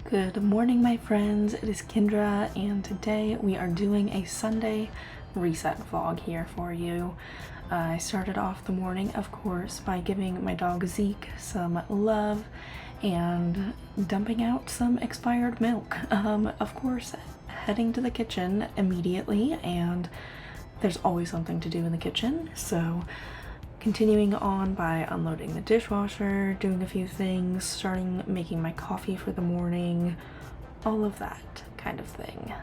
Good morning, my friends. It is Kendra, and today we are doing a Sunday reset vlog here for you. I started off the morning, of course, by giving my dog Zeke some love and dumping out some expired milk. Of course, heading to the kitchen immediately, and there's always something to do in the kitchen, so continuing on by unloading the dishwasher, doing a few things, starting making my coffee for the morning, all of that kind of thing.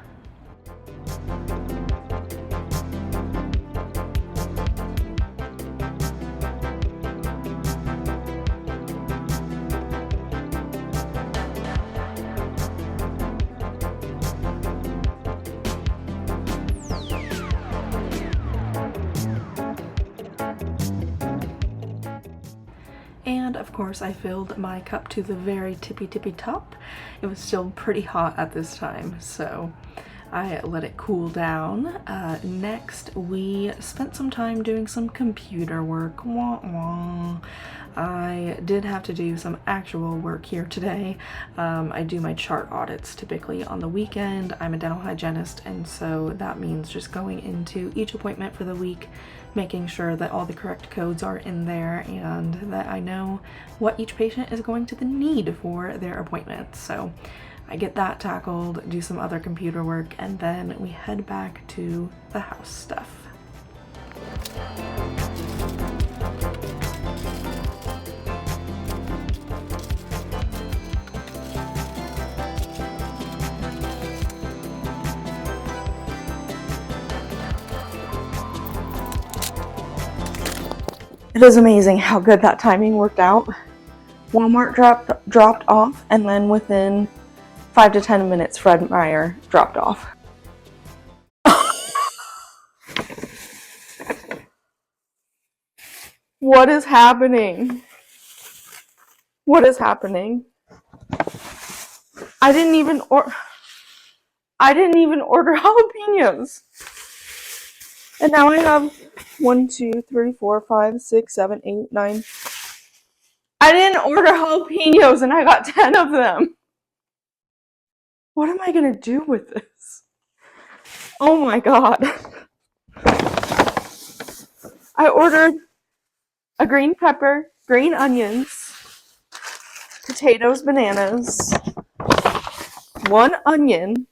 And of course I filled my cup to the very tippy top. It was still pretty hot at this time, so I let it cool down. Next we spent some time doing some computer work. Wah, wah. I did have to do some actual work here today. I do my chart audits typically on the weekend. I'm a dental hygienist, and so that means just going into each appointment for the week, making sure that all the correct codes are in there and that I know what each patient is going to need for their appointment. So I get that tackled, do some other computer work, and then we head back to the house stuff. It is amazing how good that timing worked out. Walmart dropped off, and then within 5 to 10 minutes, Fred Meyer dropped off. What is happening? What is happening? I didn't even order jalapenos. And now I have 1, 2, 3, 4, 5, 6, 7, 8, 9. I didn't order jalapenos and I got 10 of them. What am I gonna do with this? Oh my god. I ordered a green pepper, green onions, potatoes, bananas, 1 onion.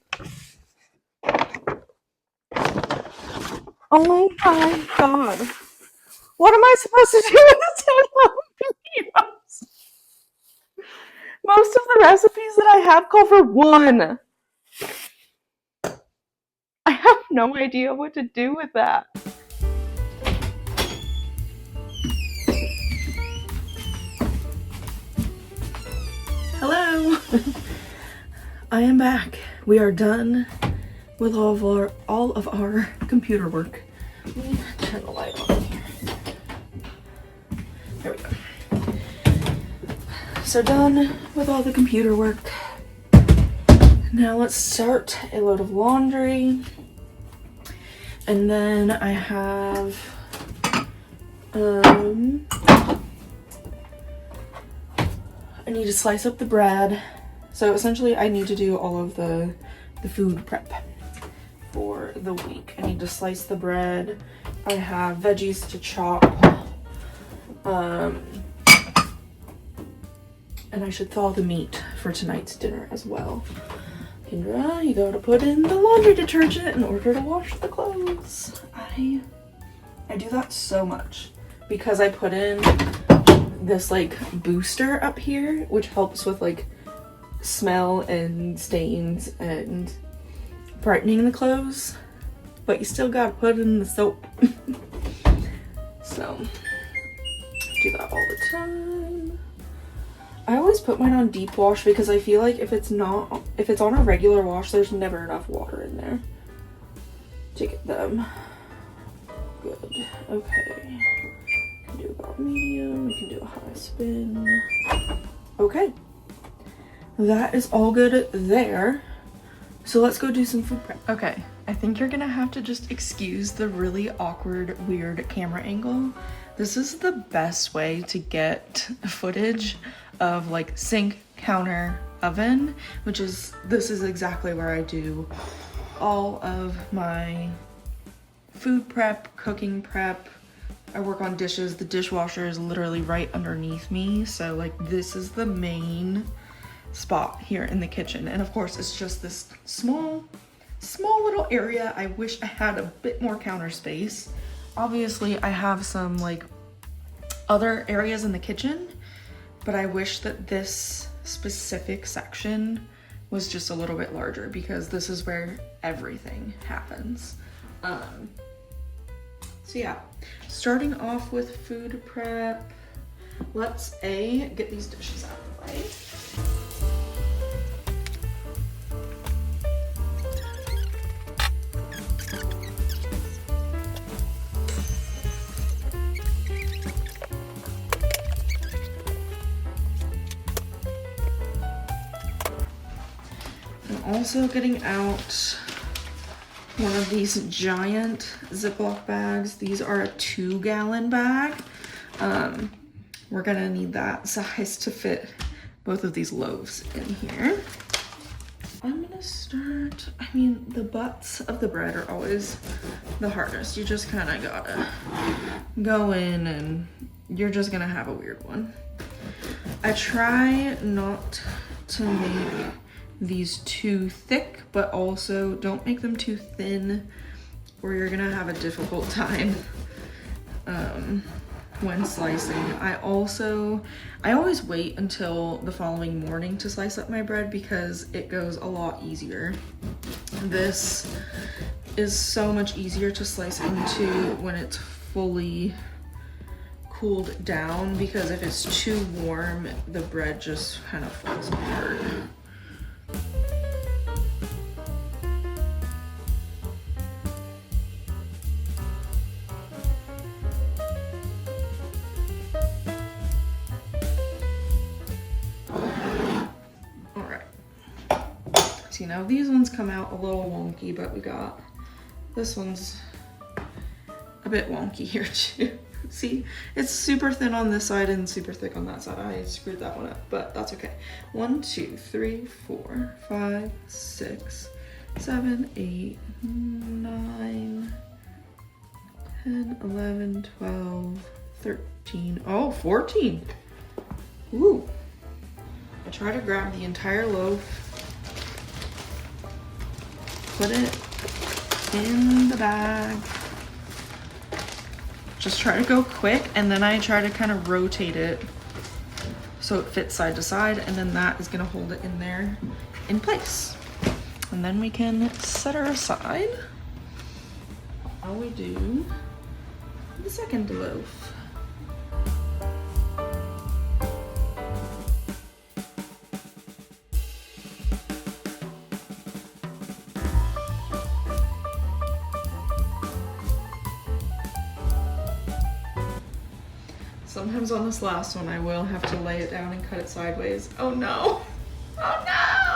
Oh my god. What am I supposed to do with this 10 jalapenos? Most of the recipes that I have call for 1. I have no idea what to do with that. Hello. I am back. We are done with all of our computer work. Let me turn the light on here. There we go. So done with all the computer work. Now let's start a load of laundry. And then I have I need to slice up the bread. So essentially I need to do all of the food prep for the week. I need to slice the bread. I have veggies to chop. And I should thaw the meat for tonight's dinner as well. Kendra, you gotta put in the laundry detergent in order to wash the clothes. I do that so much because I put in this like booster up here, which helps with like smell and stains and brightening the clothes, but you still gotta put in the soap. So do that all the time. I always put mine on deep wash because I feel like if it's on a regular wash, there's never enough water in there to get them good. Okay, we can do about medium, we can do a high spin. Okay, that is all good there. So let's go do some food prep. Okay, I think you're gonna have to just excuse the really awkward, weird camera angle. This is the best way to get footage of like sink, counter, oven, this is exactly where I do all of my food prep, cooking prep. I work on dishes. The dishwasher is literally right underneath me. So like this is the main spot here in the kitchen. And of course it's just this small little area. I wish I had a bit more counter space. Obviously I have some like other areas in the kitchen, but I wish that this specific section was just a little bit larger because this is where everything happens. So yeah, starting off with food prep, let's get these dishes out of the way. I'm also getting out one of these giant Ziploc bags. These are a 2-gallon bag. We're gonna need that size to fit both of these loaves in here. I'm gonna start, I mean, the butts of the bread are always the hardest. You just kind of gotta go in and you're just gonna have a weird one. I try not to make these too thick, but also don't make them too thin or you're gonna have a difficult time when slicing. I always wait until the following morning to slice up my bread because it goes a lot easier. This is so much easier to slice into when it's fully cooled down, because if it's too warm, the bread just kind of falls apart. You know, these ones come out a little wonky, but this one's a bit wonky here too. See, it's super thin on this side and super thick on that side. I screwed that one up, but that's okay. 1, 2, 3, 4, 5, 6, 7, 8, 9, 10, 11, 12, 13, oh, 14. Ooh. I try to grab the entire loaf, put it in the bag. Just try to go quick, and then I try to kind of rotate it so it fits side to side, and then that is gonna hold it in there in place. And then we can set her aside while we do the second loaf. Sometimes on this last one, I will have to lay it down and cut it sideways. Oh no! Oh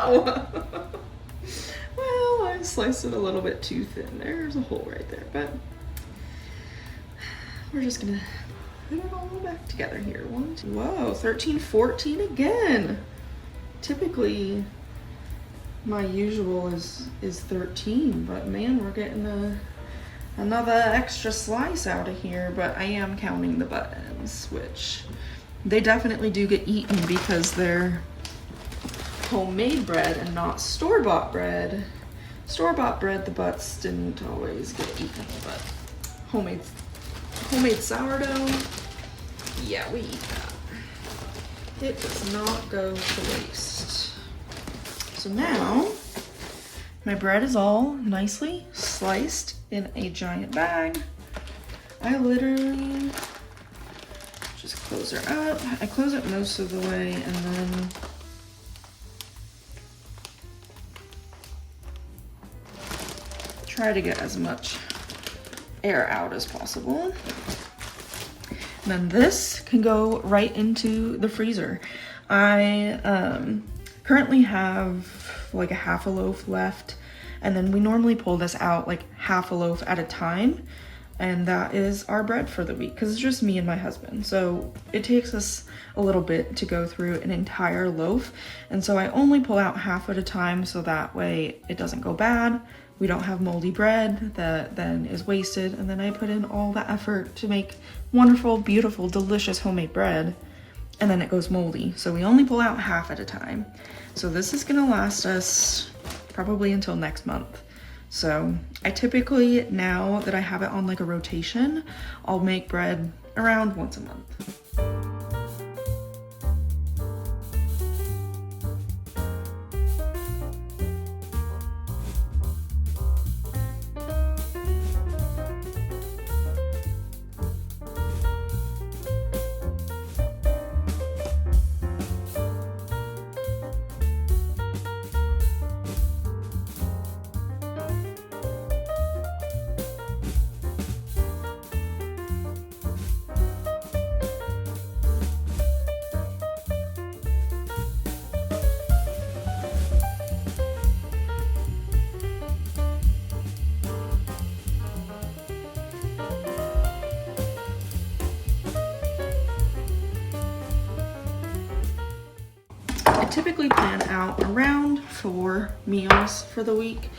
no! Well, I sliced it a little bit too thin. There's a hole right there, but we're just gonna put it all back together here. 1, 2, whoa, 13, 14 again. Typically, my usual is 13, but man, we're getting another extra slice out of here, but I am counting the buttons, which they definitely do get eaten because they're homemade bread and not store-bought bread. Store-bought bread, the butts didn't always get eaten, but homemade sourdough, yeah, we eat that. It does not go to waste. So now, my bread is all nicely sliced in a giant bag. I literally just close her up. I close it most of the way and then try to get as much air out as possible. And then this can go right into the freezer. I currently have like a half a loaf left, and then we normally pull this out like half a loaf at a time. and that is our bread for the week because it's just me and my husband. So it takes us a little bit to go through an entire loaf. And so I only pull out half at a time so that way it doesn't go bad. We don't have moldy bread that then is wasted. And then I put in all the effort to make wonderful, beautiful, delicious homemade bread. And then it goes moldy. So we only pull out half at a time. So this is gonna last us probably until next month. So I typically, now that I have it on like a rotation, I'll make bread around once a month. I typically plan out around 4 meals for the week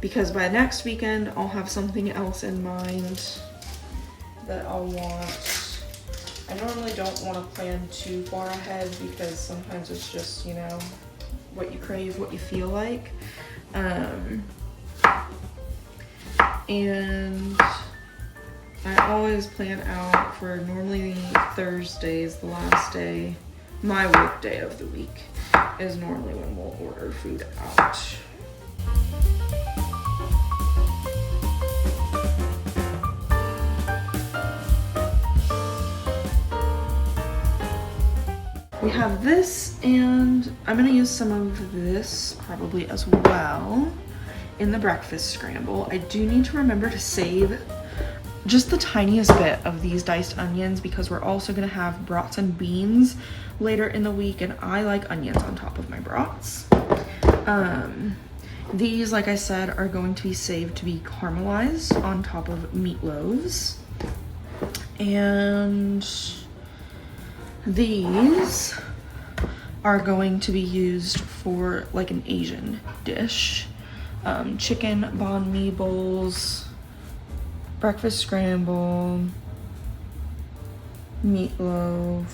because by next weekend I'll have something else in mind that I'll want. I normally don't want to plan too far ahead because sometimes it's just, you know, what you crave, what you feel like. And I always plan out for normally Thursdays, the last day. My work day of the week is normally when we'll order food out. We have this, and I'm gonna use some of this probably as well in the breakfast scramble. I do need to remember to save just the tiniest bit of these diced onions because we're also gonna have brats and beans later in the week, and I like onions on top of my brats. These, like I said, are going to be saved to be caramelized on top of meatloaves. And these are going to be used for like an Asian dish. Chicken banh mi bowls, breakfast scramble, meatloaf.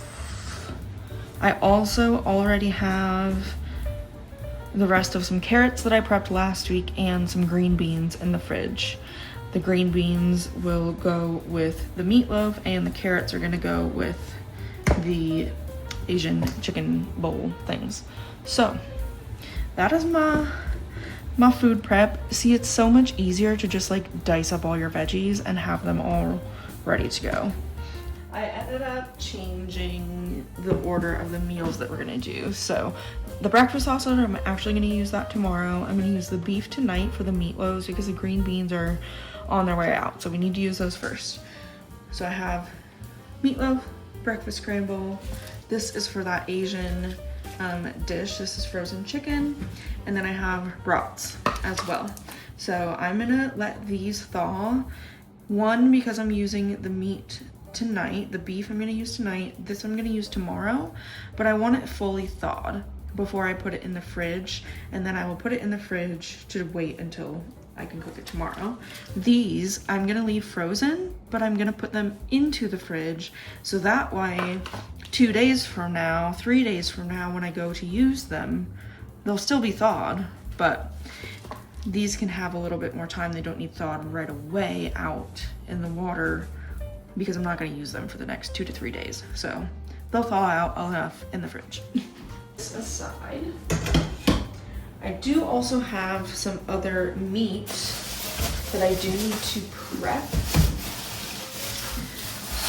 I also already have the rest of some carrots that I prepped last week and some green beans in the fridge. The green beans will go with the meatloaf and the carrots are gonna go with the Asian chicken bowl things. So that is my food prep. See, it's so much easier to just like dice up all your veggies and have them all ready to go. I ended up changing the order of the meals that we're gonna do. So the breakfast sausage, I'm actually gonna use that tomorrow. I'm gonna use the beef tonight for the meatloaves because the green beans are on their way out. So we need to use those first. So I have meatloaf, breakfast scramble. This is for that Asian dish. This is frozen chicken. And then I have brats as well. So I'm gonna let these thaw. One, because I'm using the meat tonight, the beef I'm gonna use tonight, this I'm gonna use tomorrow, but I want it fully thawed before I put it in the fridge, and then I will put it in the fridge to wait until I can cook it tomorrow. These I'm gonna leave frozen, but I'm gonna put them into the fridge so that way 2 days from now, 3 days from now, when I go to use them, they'll still be thawed, but these can have a little bit more time. They don't need thawed right away out in the water because I'm not gonna use them for the next 2 to 3 days. So they'll thaw out enough in the fridge. This aside, I do also have some other meat that I do need to prep.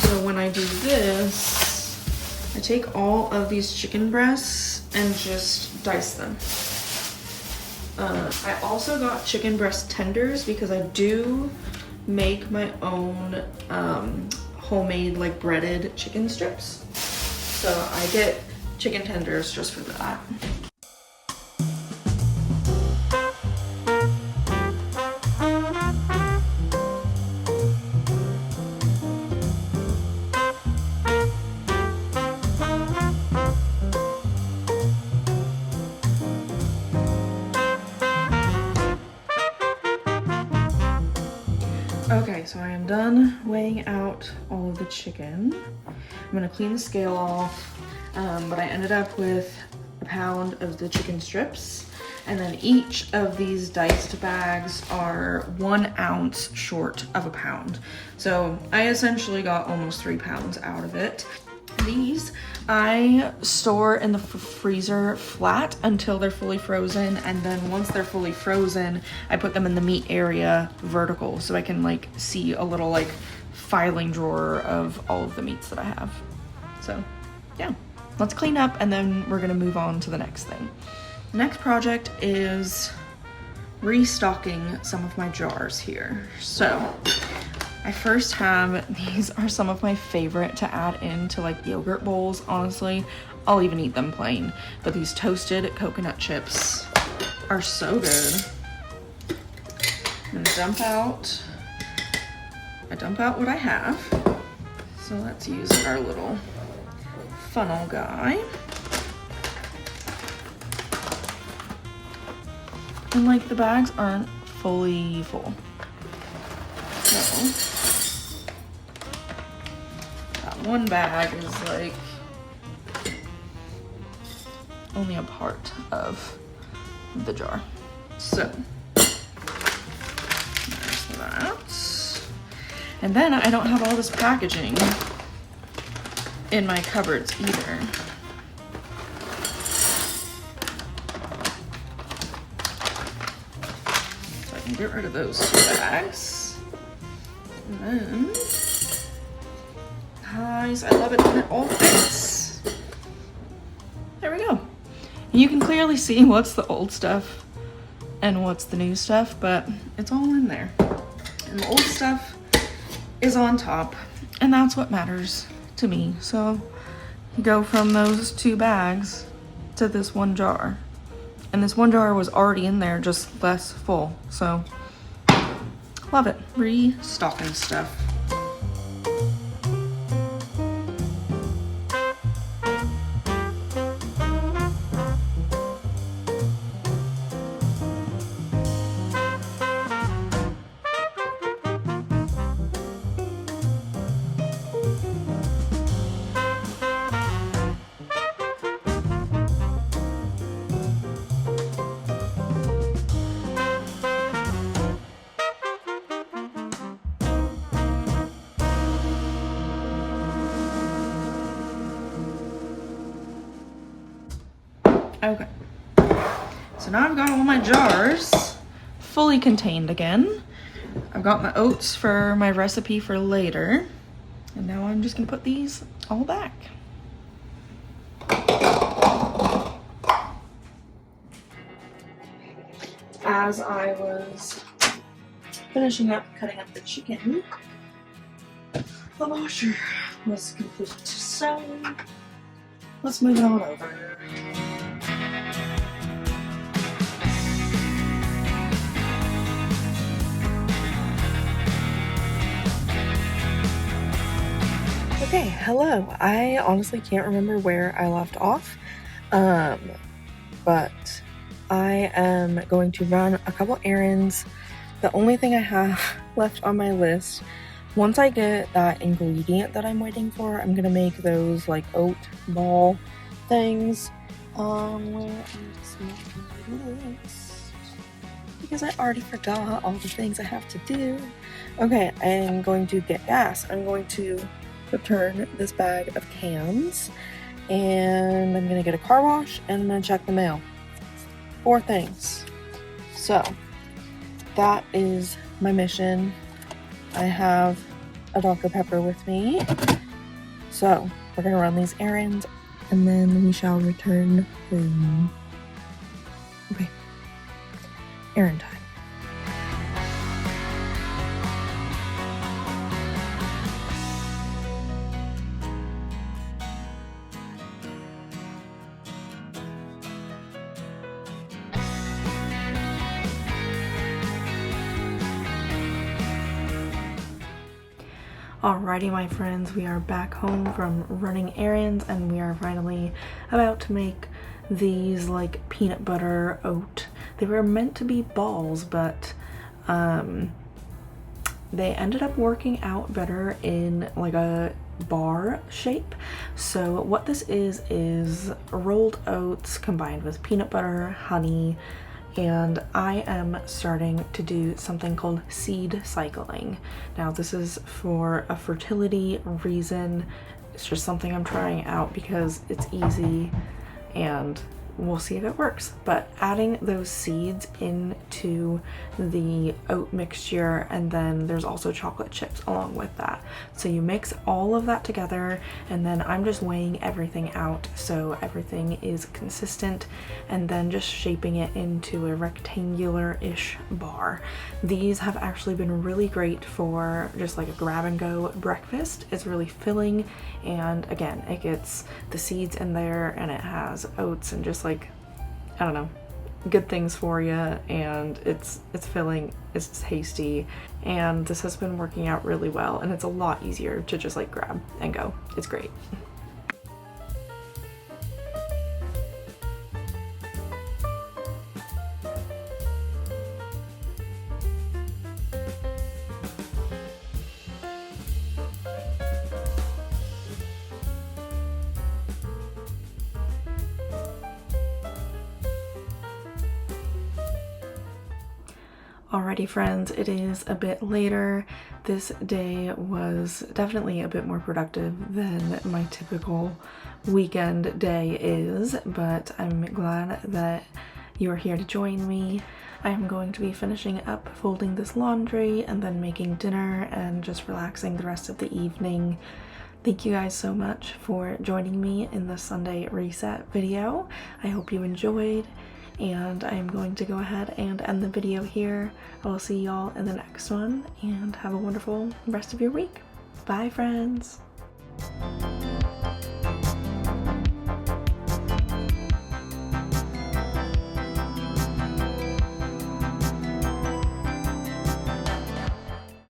So when I do this, I take all of these chicken breasts and just dice them. I also got chicken breast tenders because I do make my own homemade like breaded chicken strips. So I get chicken tenders just for that. Okay, so I am done weighing out all of the chicken. I'm gonna clean the scale off, but I ended up with a pound of the chicken strips, and then each of these diced bags are 1 ounce short of a pound. So I essentially got almost 3 pounds out of it. These I store in the freezer flat until they're fully frozen, and then once they're fully frozen, I put them in the meat area vertical so I can like see a little like filing drawer of all of the meats that I have. So yeah, let's clean up and then we're gonna move on to the next thing. The next project is restocking some of my jars here. So I first have, these are some of my favorite to add into like yogurt bowls, honestly. I'll even eat them plain. But these toasted coconut chips are so good. I'm gonna dump out what I have. So let's use our little funnel guy. And like the bags aren't fully full. So one bag is like only a part of the jar. So there's that. And then I don't have all this packaging in my cupboards either. So I can get rid of those 2 bags. And then guys, I love it when it all fits. There we go. And you can clearly see what's the old stuff and what's the new stuff, but it's all in there. And the old stuff is on top, and that's what matters to me. So you go from those 2 bags to this 1 jar. And this 1 jar was already in there, just less full. So love it. Restocking stuff. Okay, so now I've got all my jars fully contained again. I've got my oats for my recipe for later. And now I'm just gonna put these all back. As I was finishing up cutting up the chicken, the washer was complete. So let's move it on over. Okay, hello. I honestly can't remember where I left off, but I am going to run a couple errands. The only thing I have left on my list, once I get that ingredient that I'm waiting for, I'm gonna make those like oat ball things. Where is my list? Because I already forgot all the things I have to do. Okay, I'm going to get gas. I'm going to return this bag of cans, and I'm gonna get a car wash, and I'm gonna check the mail. 4 things. So that is my mission. I have a Dr. Pepper with me, so we're gonna run these errands and then we shall return home. Okay, errand time. Alrighty, my friends, we are back home from running errands, and we are finally about to make these like peanut butter oat. They were meant to be balls, but they ended up working out better in like a bar shape. So what this is rolled oats combined with peanut butter, honey, and I am starting to do something called seed cycling. Now this is for a fertility reason. It's just something I'm trying out because it's easy and we'll see if it works. But adding those seeds into the oat mixture, and then there's also chocolate chips along with that. So you mix all of that together, and then I'm just weighing everything out so everything is consistent, and then just shaping it into a rectangular-ish bar. These have actually been really great for just like a grab-and-go breakfast. It's really filling, and again, it gets the seeds in there, and it has oats and just like, I don't know, good things for you, and it's filling, it's tasty, and this has been working out really well, and it's a lot easier to just like grab and go. It's great. Alrighty friends, it is a bit later. This day was definitely a bit more productive than my typical weekend day is, but I'm glad that you are here to join me. I'm going to be finishing up folding this laundry and then making dinner and just relaxing the rest of the evening. Thank you guys so much for joining me in the Sunday reset video. I hope you enjoyed, and I'm going to go ahead and end the video here. I will see y'all in the next one, and have a wonderful rest of your week. Bye friends!